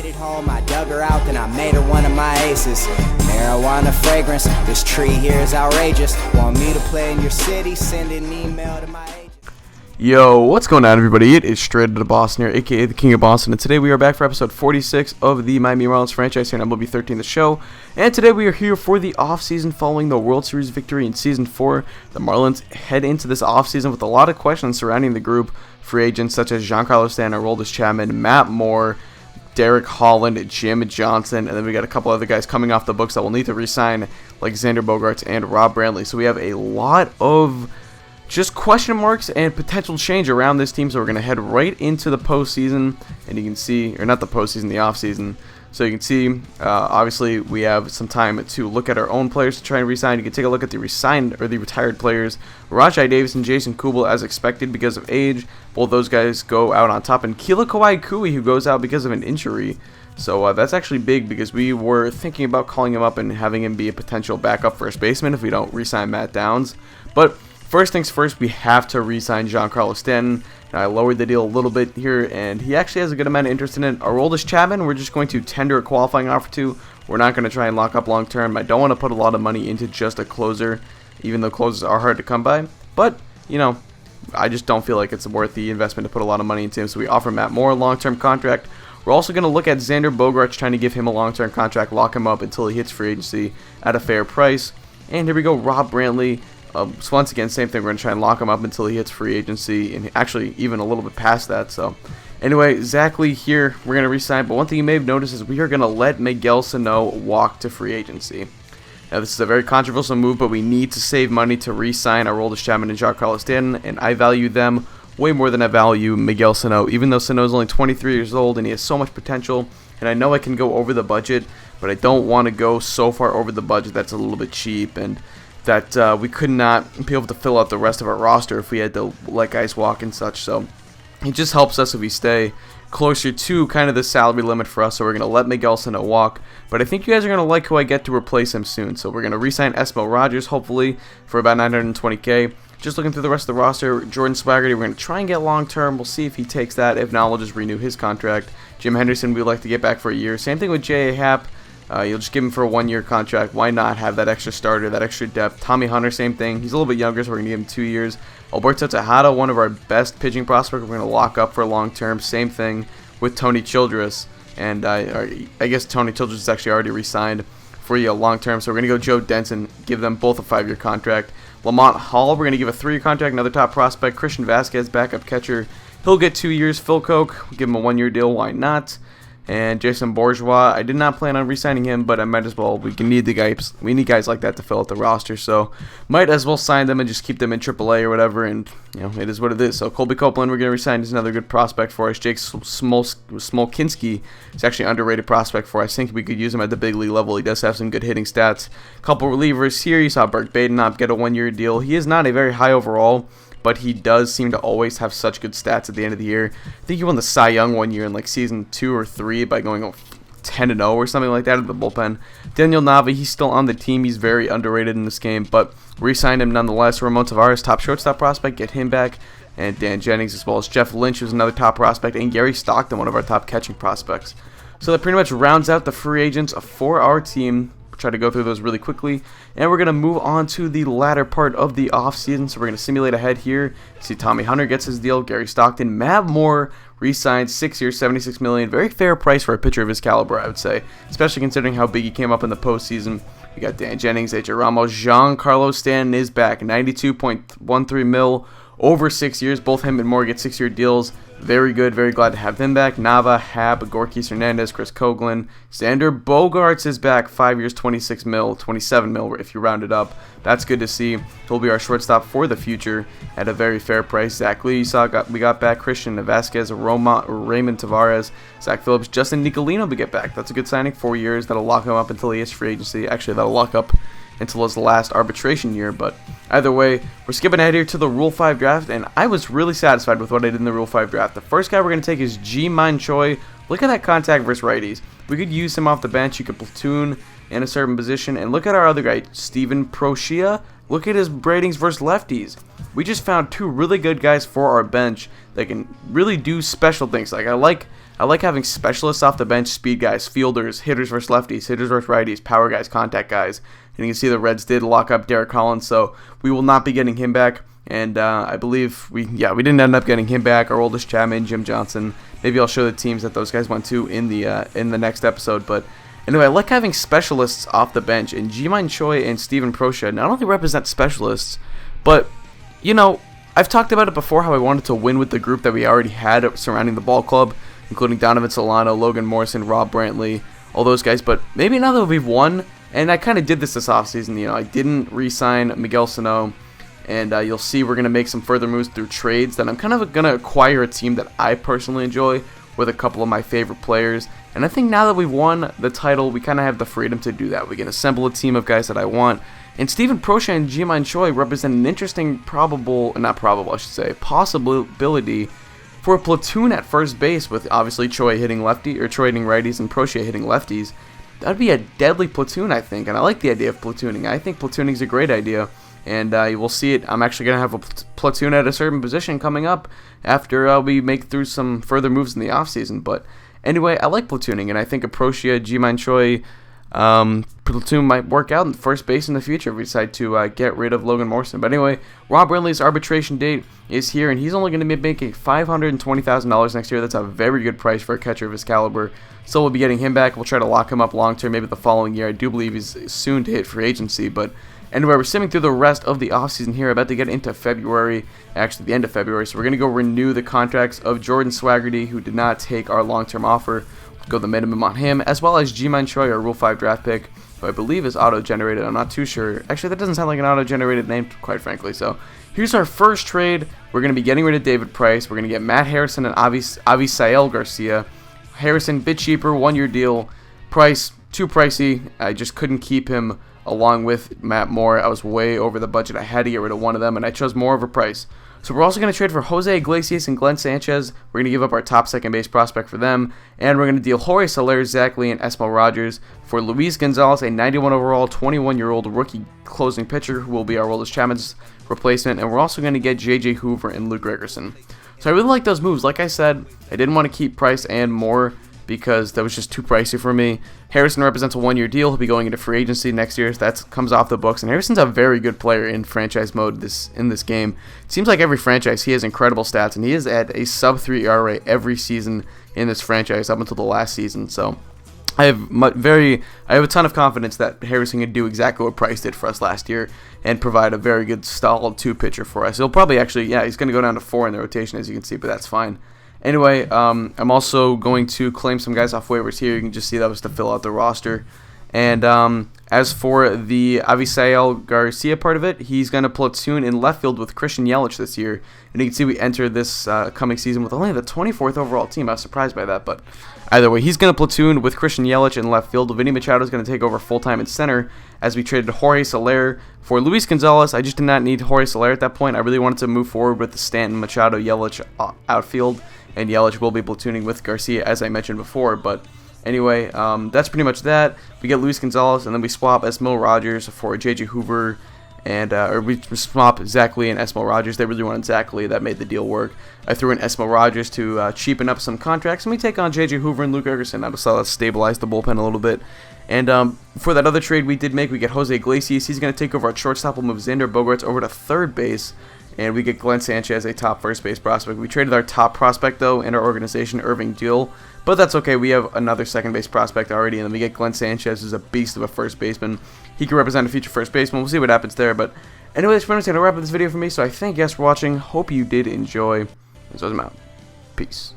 Headed home, I dug her out, then I made her one of my aces. Marijuana fragrance, this tree here is outrageous. Want me to play in your city? Send an email to my agent. Yo, what's going on, everybody? It is Straight to Boston here, aka the King of Boston, and today we are back for episode 46 of the Miami Marlins franchise here on MLB 13, the show. And today we are here for the offseason following the World Series victory in Season 4. The Marlins head into this offseason with a lot of questions surrounding the group. Free agents such as Giancarlo Stanton, Aroldis Chapman, Matt Moore, Derek Holland, Jim Johnson, and then we got a couple other guys coming off the books that will need to re-sign, like Xander Bogaerts and Rob Brantley. So we have a lot of just question marks and potential change around this team, so we're going to head right into the postseason, and you can see, or not the postseason, the offseason. So you can see, obviously, we have some time to look at our own players to try and re-sign. You can take a look at the re-signed or the retired players. Rajai Davis and Jason Kubel, as expected because of age. Both those guys go out on top, and Kila Kawai Kui, who goes out because of an injury. So that's actually big because we were thinking about calling him up and having him be a potential backup first baseman if we don't re-sign Matt Downs. But first things first, we have to re-sign Giancarlo Stanton. I lowered the deal a little bit here, and he actually has a good amount of interest in it. Aroldis Chapman, we're just going to tender a qualifying offer to. We're not going to try and lock up long term. I don't want to put a lot of money into just a closer, even though closers are hard to come by. But, you know, I just don't feel like it's worth the investment to put a lot of money into him, so we offer Matt Moore a long-term contract. We're also going to look at Xander Bogaerts, trying to give him a long-term contract, lock him up until he hits free agency at a fair price. And here we go, Rob Brantley. So once again, same thing. We're going to try and lock him up until he hits free agency, and actually even a little bit past that. So anyway, Zach Lee here, we're going to re-sign. But one thing you may have noticed is we are going to let Miguel Sano walk to free agency. Now, this is a very controversial move, but we need to save money to re-sign Aroldis Chapman and Giancarlo Stanton, and I value them way more than I value Miguel Sano, even though Sano is only 23 years old and he has so much potential. And I know I can go over the budget, but I don't want to go so far over the budget that's a little bit cheap, and that we could not be able to fill out the rest of our roster if we had to let guys walk and such. So it just helps us if we stay closer to kind of the salary limit for us. So we're going to let Miguel Sano walk. But I think you guys are going to like who I get to replace him soon. So we're going to re-sign Esmo Rogers, hopefully, for about $920K. Just looking through the rest of the roster, Jordan Swaggerty, we're going to try and get long-term. We'll see if he takes that. If not, we'll just renew his contract. Jim Henderson, we'd like to get back for a year. Same thing with J.A. Happ. You'll just give him for a one-year contract. Why not have that extra starter, that extra depth? Tommy Hunter, same thing. He's a little bit younger, so we're going to give him 2 years. Alberto Tejada, one of our best pitching prospects, we're going to lock up for long-term. Same thing with Tony Childress. And I guess Tony Childress is actually already re-signed for a long-term. So we're going to go Joe Denson, give them both a 5-year contract. Lamont Hall, we're going to give a 3-year contract, another top prospect. Christian Vasquez, backup catcher. He'll get 2 years. Phil Koch, give him a 1-year deal. Why not? And Jason Bourgeois, I did not plan on re-signing him, but I might as well. We need guys like that to fill out the roster, so might as well sign them and just keep them in AAA or whatever. And you know, it is what it is. So Colby Copeland, we're going to re-sign. He's another good prospect for us. Jake Smolkinski is actually an underrated prospect for us. I think we could use him at the big league level. He does have some good hitting stats. Couple relievers here. You saw Burke Badenop get a 1-year deal. He is not a very high overall, but he does seem to always have such good stats at the end of the year. I think he won the Cy Young one year in like season 2 or 3 by going 10-0 or something like that at the bullpen. Daniel Nava, he's still on the team. He's very underrated in this game, but re-signed him nonetheless. Ramon Tavares, top shortstop prospect, get him back. And Dan Jennings, as well as Jeff Lynch, who's another top prospect, and Gary Stockton, one of our top catching prospects. So that pretty much rounds out the free agents for our team. Try to go through those really quickly, and we're going to move on to the latter part of the offseason. So we're going to simulate ahead here. See, Tommy Hunter gets his deal. Gary Stockton, Matt Moore re-signed, 6 years, $76 million. Very fair price for a pitcher of his caliber, I would say, especially considering how big he came up in the postseason. We got Dan Jennings, AJ Ramos, Giancarlo Stanton is back, $92.13 million over 6 years. Both him and Moore get 6-year deals. Very good. Very glad to have them back. Nava, Hab, Gorkis Hernandez, Chris Coughlin. Xander Bogaerts is back. 5 years, $26 million, $27 million if you round it up. That's good to see. He'll be our shortstop for the future at a very fair price. Zach Lee, we got back. Christian Vasquez, Raymond Tavares, Zach Phillips, Justin Nicolino, we get back. That's a good signing. 4 years. That'll lock him up until he hits free agency. Actually, that'll lock up until his last arbitration year, but either way, we're skipping ahead here to the Rule 5 draft, and I was really satisfied with what I did in the Rule 5 draft. The first guy we're going to take is Ji-Man Choi. Look at that contact versus righties. We could use him off the bench. You could platoon in a certain position, and look at our other guy, Steven Prochia. Look at his ratings versus lefties. We just found 2 really good guys for our bench that can really do special things. Like, I like I like having specialists off the bench, speed guys, fielders, hitters versus lefties, hitters versus righties, power guys, contact guys. And you can see the Reds did lock up Derek Collins, so we will not be getting him back. And I believe we didn't end up getting him back. Our oldest Chapman, Jim Johnson. Maybe I'll show the teams that those guys went to in the next episode. But anyway, I like having specialists off the bench, and Ji-Man Choi and Steven Procia not only represent specialists, but I've talked about it before how I wanted to win with the group that we already had surrounding the ball club, including Donovan Solano, Logan Morrison, Rob Brantley, all those guys. But maybe now that we've won, and I kind of did this offseason, I didn't re-sign Miguel Sano, and you'll see we're going to make some further moves through trades that I'm kind of going to acquire a team that I personally enjoy with a couple of my favorite players. And I think now that we've won the title, we kind of have the freedom to do that. We can assemble a team of guys that I want. And Steven Procia and Ji-Man Choi represent an interesting possibility for a platoon at first base, with obviously Choi hitting righties and Procia hitting lefties. That'd be a deadly platoon, I think, and I like the idea of platooning. I think platooning is a great idea, and you will see it. I'm actually going to have a platoon at a certain position coming up after we make through some further moves in the offseason. But anyway, I like platooning, and I think a Procia, Ji-Man Choi platoon might work out in first base in the future if we decide to get rid of Logan Morrison. But anyway, Rob Brantley's arbitration date is here, and he's only going to be making $520,000 next year. That's a very good price for a catcher of his caliber. So we'll be getting him back. We'll try to lock him up long term, maybe the following year. I do believe he's soon to hit free agency. But anyway, we're simming through the rest of the offseason here. About to get into February, actually the end of February. So we're going to go renew the contracts of Jordan Swaggerty, who did not take our long-term offer. Go the minimum on him, as well as Ji-Man Choi, our Rule 5 draft pick, who I believe is auto-generated. I'm not too sure. Actually, that doesn't sound like an auto-generated name, quite frankly. So here's our first trade. We're going to be getting rid of David Price. We're going to get Matt Harrison and Avisail Garcia. Harrison, bit cheaper, 1-year deal. Price, too pricey. I just couldn't keep him along with Matt Moore. I was way over the budget. I had to get rid of one of them, and I chose Moore over Price. So we're also going to trade for Jose Iglesias and Glenn Sanchez. We're going to give up our top second base prospect for them. And we're going to deal Jorge Soler, Zach Lee, and Esmel Rogers for Luis Gonzalez, a 91 overall, 21-year-old rookie closing pitcher who will be our oldest Chapman's replacement. And we're also going to get J.J. Hoover and Luke Gregerson. So I really like those moves. Like I said, I didn't want to keep Price and Moore because that was just too pricey for me. Harrison represents a 1-year deal. He'll be going into free agency next year. So that comes off the books. And Harrison's a very good player in franchise mode in this game. It seems like every franchise, he has incredible stats. And he is at a sub-3 ERA every season in this franchise up until the last season. So I have a ton of confidence that Harrison can do exactly what Price did for us last year and provide a very good, solid 2 pitcher for us. He'll probably he's going to go down to 4 in the rotation, as you can see, but that's fine. Anyway, I'm also going to claim some guys off waivers here. You can just see that was to fill out the roster. And as for the Avisail Garcia part of it, he's going to platoon in left field with Christian Yelich this year. And you can see we enter this coming season with only the 24th overall team. I was surprised by that, but either way, he's going to platoon with Christian Yelich in left field. Vinny Machado is going to take over full-time in center as we traded Jorge Soler for Luis Gonzalez. I just did not need Jorge Soler at that point. I really wanted to move forward with the Stanton, Machado, Yelich outfield. And Yelich will be platooning with Garcia, as I mentioned before. But anyway, that's pretty much that. We get Luis Gonzalez, and then we swap Esmel Rogers for J.J. Hoover, and or we swap Zach Lee and Esmel Rogers. They really wanted Zach Lee. That made the deal work. I threw in Esmel Rogers to cheapen up some contracts, and we take on J.J. Hoover and Luke Gregerson. I just saw that stabilize the bullpen a little bit. And for that other trade we did make, we get Jose Iglesias. He's going to take over at shortstop. We'll move Xander Bogaerts over to third base. And we get Glenn Sanchez, a top first base prospect. We traded our top prospect, though, in our organization, Irving Duell. But that's okay. We have another second base prospect already. And then we get Glenn Sanchez, who's a beast of a first baseman. He can represent a future first baseman. We'll see what happens there. But anyway, that's pretty much going to wrap up this video for me. So I thank you guys for watching. Hope you did enjoy. And so I'm out. Peace.